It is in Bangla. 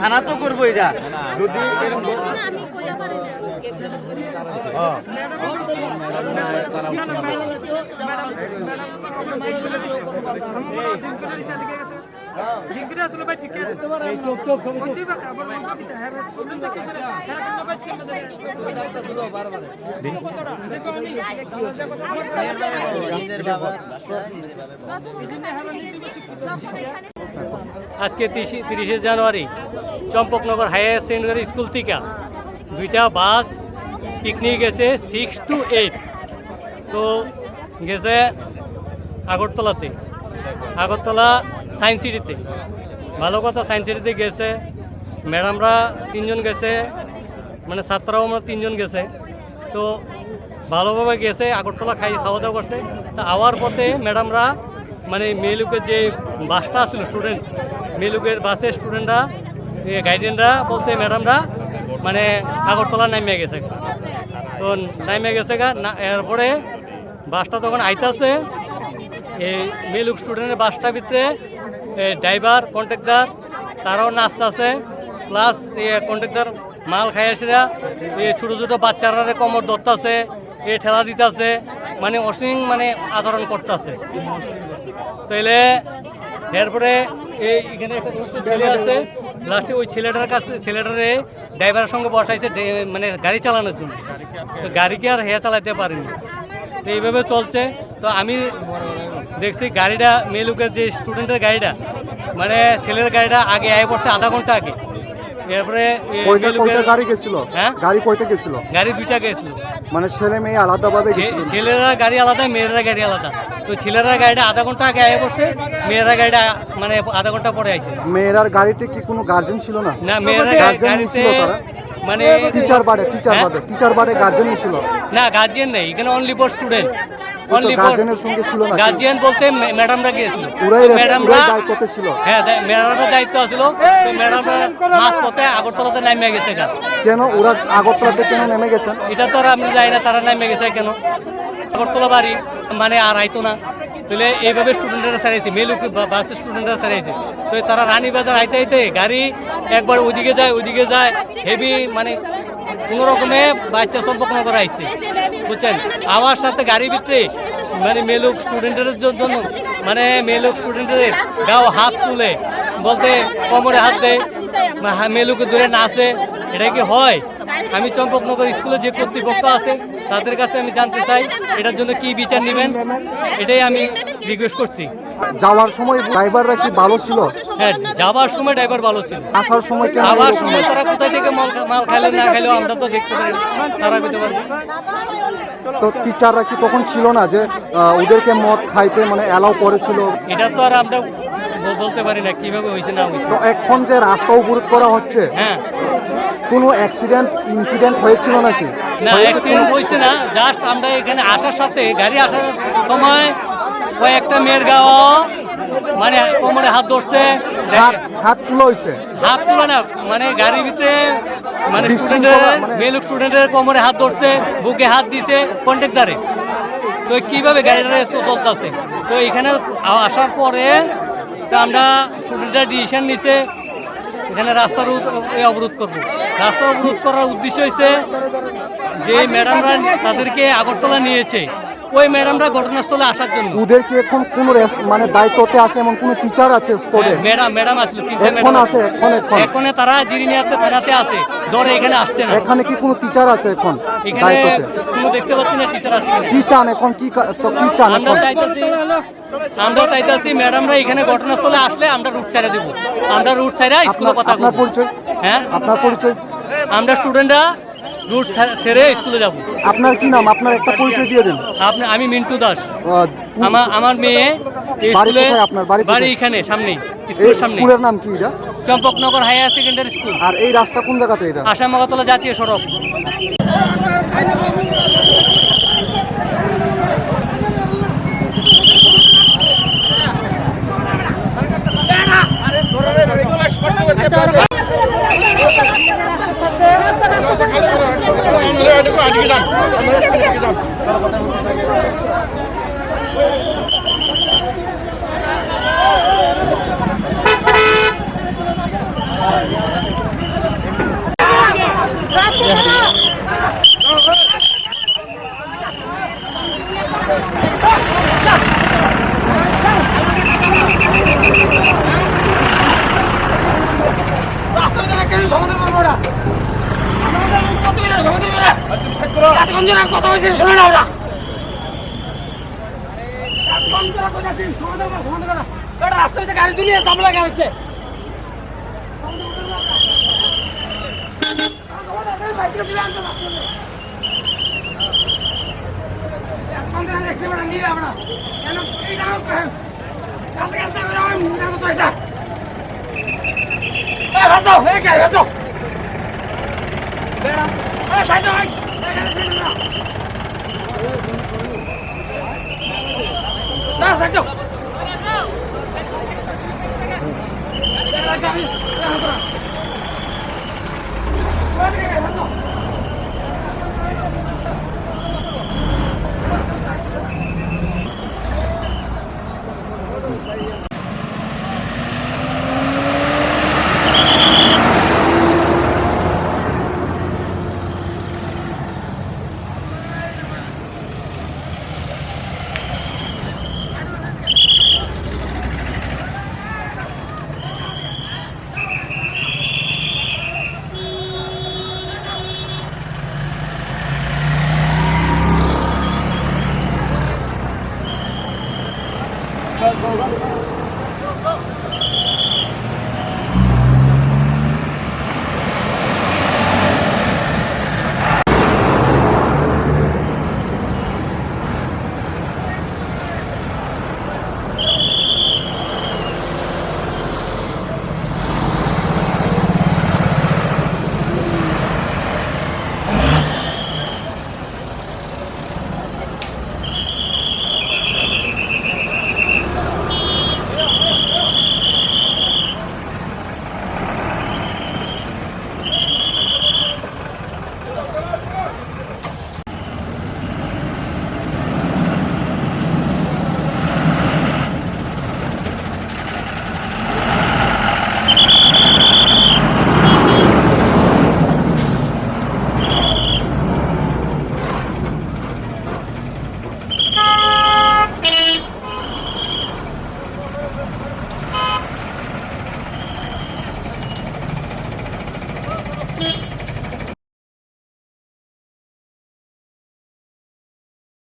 থানা তো করবো এটা যদি আজকে 30শে জানুয়ারি চম্পকনগর হায়ার সেকেন্ডারি স্কুল থেকে দুইটা বাস পিকনিক গেছে 6 to 8 তো গেছে আগরতলা সায়েন্স সিটিতে। ভালো কথা, সায়েন্স সিটিতে গেছে ম্যাডামরা 3জন গেছে, মানে ছাত্ররাও আমরা 3জন গেছে। তো ভালোভাবে গেছে, আগরতলা খাওয়া দাওয়া করছে। তা আওয়ার পথে ম্যাডামরা মানে মেয়েলুকের যে বাসটা ছিল স্টুডেন্ট, মেয়েলুকের বাসের স্টুডেন্টরা গাইডেনরা বলতে ম্যাডামরা মানে আগরতলা নামিয়ে গেছে। তো নামিয়ে গেছে এরপরে বাসটা তখন আইতাছে, এই মেয়েলুক স্টুডেন্টের বাসটার ভিতরে ড্রাইভার কন্ট্রাক্টর তারাও নাচতেছে, প্লাস কন্ট্রাক্টর মাল খাই আসিরা ছোটো ছোটো বাচ্চারা কোমর ধরতেছে, ঠেলা দিতেছে, মানে অসীম মানে আচরণ করতেছে। তাইলে এরপরে এইখানে একটা ছেলে আছে, লাস্টে ওই ছেলেটারে ড্রাইভারের সঙ্গে বসাইছে মানে গাড়ি চালানোর জন্য। তো গাড়িকে আর হেয়া চালাতে পারেনি, তো এইভাবে চলছে। তো আমি দেখছি গাড়িটা মেয়েলুকের যে স্টুডেন্টের গাড়িটা মানে ছেলের গাড়িটা আগে আয় পড়ছে আধা ঘন্টা আগে। এরপরে গাড়ি গেছিল, হ্যাঁ গাড়ি কয়টা গেছিল? গাড়ি 2টা গেছিল, মানে ছেলে মেয়ে আলাদাভাবে। ছেলেরা গাড়ি আলাদা, মেয়েরা গাড়ি আলাদা। তো ছেলেরা গাড়িটা আধা ঘন্টা আগে আয় পড়ছে, মেয়েরা গাড়িটা মানে আধা ঘন্টা পরে আইছে। মেয়েরার গাড়িতে কি কোনো গার্জেন ছিল না? না, মেয়েরা গাড়িতে মানে টিচার বাড়ে গার্জেন ছিল না, গার্জিয়ান নেই এখানে, অনলি ফর স্টুডেন্ট। গার্জেনের সঙ্গে ছিল না, গার্জিয়ান বলতে ম্যাডামরা গিয়েছিল, ম্যাডামরা দায়িত্ব ছিল। হ্যাঁ, ম্যাডামরা দায়িত্ব ছিল। তো ম্যাডামরা মাঝ পথে আগরতলাতে নামিয়ে গেছে। কেন ওরা আগরতলাতে কেন নেমে গেছেন এটা তো আর আপনি যাই না, তারা নামিয়ে গেছে কেন? আগরতলা বাড়ি মানে আর আইতো না, তাহলে এইভাবে স্টুডেন্টরা ছাড়াইছে, মেলুক বাসের স্টুডেন্টরা ছাড়াইছে। তো তারা রানীবাজার আইতে গাড়ি একবার ওইদিকে যায় হেভি মানে কোনো রকমে বাচ্চা সম্পর্ক করে আইছে, বুঝছেন? আমার সাথে গাড়ির ভিতরে মানে মেলুক স্টুডেন্টের জন্য মানে মেলুক স্টুডেন্টের গাও হাত তুলে বলতে কোমরে হাত দেয়, মেলুকে দূরে নাচে। এটা কি হয়? আমি চম্পকনগর স্কুলে যে কর্তৃপক্ষ আছে তাদের কাছে আমি জানতে চাই এটার জন্য কি বিচার নেবেন, এটাই আমি রিকোয়েস্ট করছি। যাওয়ার সময় ড্রাইভাররা কি ভালো ছিল? হ্যাঁ, যাওয়ার সময় ড্রাইভার ভালো ছিল, আসার সময় তারা কোথায় থেকে মাল খাইলে না খাইলেও আমরা তো দেখতে পারি, তারা করতে পারবে। তো টিচাররা কি তখন ছিল না যে ওদেরকে মদ খাইতে মানে অ্যালাউ করেছিল? এটা তো আর আমরা বলতে পারি না কিভাবে হয়েছে না হয়েছে। তো এখন যে রাস্তা অবরোধ করা হচ্ছে, হ্যাঁ, কোনো ইনসিডেন্ট হয়েছিল নাকি? না, অ্যাক্সিডেন্ট হয়েছে না। জাস্ট আমরা এখানে আসার সাথে গাড়ি আসার সময় কয়েকটা মেয়ের গাও মানে কোমরে হাত ধরছে, হাত তুলো হয়েছে, হাত তুলে না মানে গাড়ির ভিতরে মানে মেলুক স্টুডেন্টের কোমরে হাত ধরছে, বুকে হাত দিছে কন্ট্রাক্টরে। তো কিভাবে গাড়িটা চলতেছে? তো এখানে আসার পরে আমরা স্টুডেন্টরা ডিসিশন নিছে এখানে রাস্তার অবরোধ করবো। রাস্তা অবরোধ করার উদ্দেশ্য হয়েছে যে ম্যাডামরা তাদেরকে আগরতলা নিয়েছে, ওই ম্যাডামরা ঘটনাস্থলে আসার জন্য। ওদের কি এখন কোন মানে দায়িত্বতে আছে এমন কোন টিচার আছে স্পটে? ম্যাডাম আছে, এখন তারা জিরিনিয়াতে থানাতে আছে, ধরে এখানে আসছে না। এখানে কি কোনো টিচার আছে এখন এখানে? কোনো দেখতে পাচ্ছি না টিচার আছে। কি চান এখন? কি চান? আমরা চাইতেছি ম্যাডামরা এখানে ঘটনাস্থলে আসলে আমরা রুট ছাড়া দেবো, আমরা রুট ছাড়া স্কুলে কথা বলবো। আপনার পরিচয়? হ্যাঁ, আপনার পরিচয়? আমরা স্টুডেন্টরা রুট ছেড়ে স্কুলে যাব। আপনার কি নাম? আপনার একটা পরিচয় দিয়ে দিন। আমি মিন্টু দাস। আমার মেয়ে আপনার বাড়ি এখানে সামনেই, স্কুলের নাম কি? Champaknagar higher secondary school. আর এই রাস্তা কোন জায়গাতে? এটা আসাম আগরতলা জাতীয় সড়ক। আরে কথা হয়েছে শোনো না আমরা রাস্তা হচ্ছে গাড়ি তুলিয়ে চামলা গেছে না